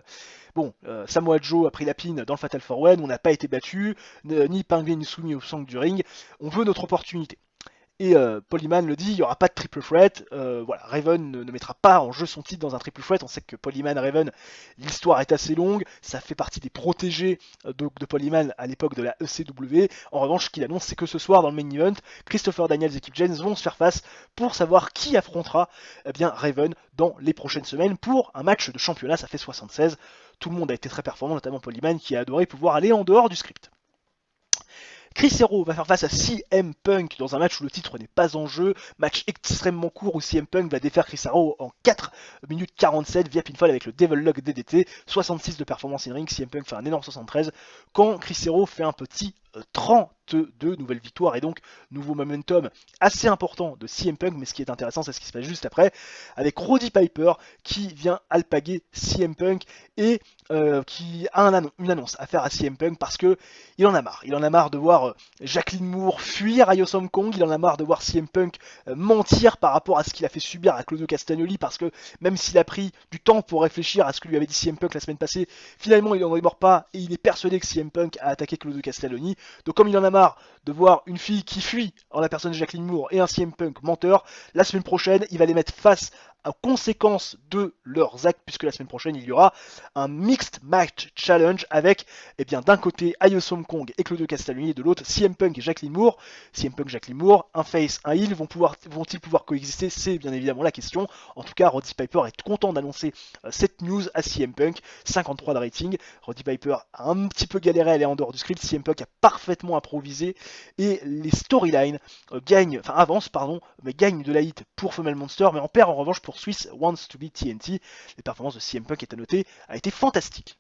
Samoa Joe a pris la pin dans le Fatal 4-Way, on n'a pas été battu, ni Penguin ni soumis au centre du ring, on veut notre opportunité. Et Polyman le dit, il n'y aura pas de triple threat, Raven ne mettra pas en jeu son titre dans un triple threat, on sait que Polyman Raven, l'histoire est assez longue, ça fait partie des protégés de Polyman à l'époque de la ECW, en revanche ce qu'il annonce c'est que ce soir dans le main event, Christopher Daniels et Kip James vont se faire face pour savoir qui affrontera Raven dans les prochaines semaines pour un match de championnat, ça fait 76, tout le monde a été très performant, notamment Polyman qui a adoré pouvoir aller en dehors du script. Chris Hero va faire face à CM Punk dans un match où le titre n'est pas en jeu, match extrêmement court où CM Punk va défaire Chris Hero en 4 minutes 47 via pinfall avec le Devil Lock DDT, 66 de performance in ring, CM Punk fait un énorme 73, quand Chris Hero fait un petit 32 nouvelles victoires et donc nouveau momentum assez important de CM Punk, mais ce qui est intéressant c'est ce qui se passe juste après avec Roddy Piper qui vient alpaguer CM Punk et qui a une annonce à faire à CM Punk parce que il en a marre de voir Jacqueline Moore fuir à Awesome Kong, il en a marre de voir CM Punk mentir par rapport à ce qu'il a fait subir à Claudio Castagnoli parce que même s'il a pris du temps pour réfléchir à ce que lui avait dit CM Punk la semaine passée, finalement il n'en est mort pas et il est persuadé que CM Punk a attaqué Claudio Castagnoli. Donc comme il en a marre de voir une fille qui fuit en la personne de Jacqueline Moore et un CM Punk menteur, la semaine prochaine il va les mettre face en conséquence de leurs actes, puisque la semaine prochaine, il y aura un Mixed Match Challenge avec, eh bien, d'un côté, Ayosom Kong et Claudio Castagnoli, et de l'autre, CM Punk et Jacqueline Moore. CM Punk, Jacqueline Moore, un face, un heel, vont-ils pouvoir coexister? C'est bien évidemment la question. En tout cas, Roddy Piper est content d'annoncer cette news à CM Punk, 53 de rating. Roddy Piper a un petit peu galéré à aller en dehors du script, CM Punk a parfaitement improvisé, et les storylines avancent, mais gagnent de la hit pour Female Monster, mais en perd en revanche pour Swiss Wants to be TNT. Les performances de CM Punk, est à noter, a été fantastique.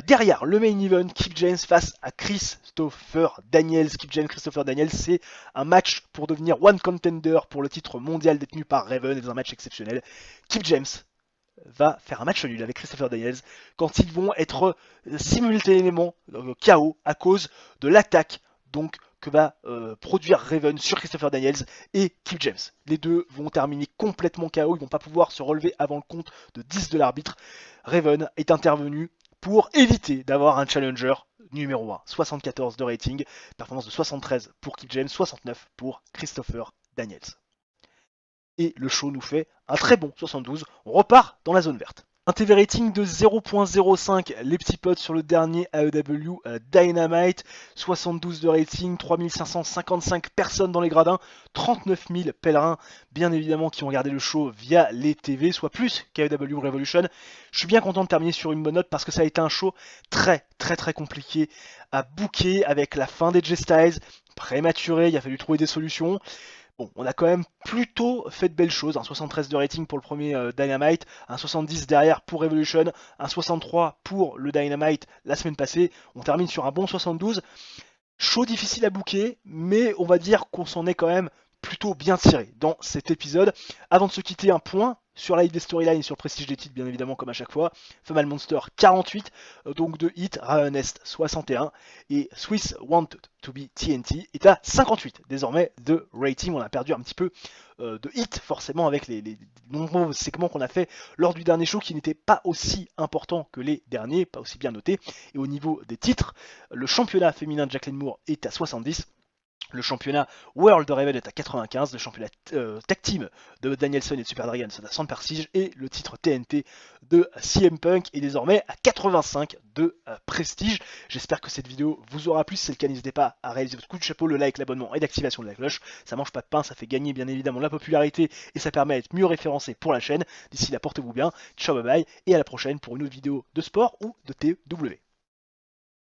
Derrière le main event, Kip James face à Christopher Daniels. Kip James, Christopher Daniels, c'est un match pour devenir one contender pour le titre mondial détenu par Raven, et dans un match exceptionnel. Kip James va faire un match nul avec Christopher Daniels quand ils vont être simultanément KO à cause de l'attaque donc que va produire Raven sur Christopher Daniels et Kip James. Les deux vont terminer complètement KO, ils vont pas pouvoir se relever avant le compte de 10 de l'arbitre. Raven est intervenu pour éviter d'avoir un challenger numéro 1. 74 de rating, performance de 73 pour Kip James, 69 pour Christopher Daniels. Et le show nous fait un très bon 72, on repart dans la zone verte. Un TV rating de 0.05, les petits potes sur le dernier AEW Dynamite, 72 de rating, 3555 personnes dans les gradins, 39 000 pèlerins, bien évidemment, qui ont regardé le show via les TV, soit plus qu'AEW Revolution. Je suis bien content de terminer sur une bonne note parce que ça a été un show très compliqué à booker avec la fin des J-Styles, prématuré, il a fallu trouver des solutions. Bon, on a quand même plutôt fait de belles choses, un 73 de rating pour le premier Dynamite, un 70 derrière pour Revolution, un 63 pour le Dynamite la semaine passée, on termine sur un bon 72, show difficile à booker, mais on va dire qu'on s'en est quand même plutôt bien tiré dans cet épisode. Avant de se quitter, un point sur la hit des storylines et sur le prestige des titres, bien évidemment, comme à chaque fois. Female Monster 48, donc de hit, Ravenest 61, et Swiss Wanted to be TNT est à 58 désormais de rating. On a perdu un petit peu de hit forcément avec les nombreux segments qu'on a fait lors du dernier show qui n'étaient pas aussi importants que les derniers, pas aussi bien notés. Et au niveau des titres, le championnat féminin de Jacqueline Moore est à 70. Le championnat World de Raven est à 95, le championnat Tag Team de Danielson et de Super Dragon est à 100 prestige, et le titre TNT de CM Punk est désormais à 85 de prestige. J'espère que cette vidéo vous aura plu. Si c'est le cas, n'hésitez pas à réaliser votre coup de chapeau, le like, l'abonnement et l'activation de la cloche. Ça mange pas de pain, ça fait gagner bien évidemment la popularité et ça permet d'être mieux référencé pour la chaîne. D'ici là, portez-vous bien, ciao bye bye, et à la prochaine pour une autre vidéo de sport ou de TW.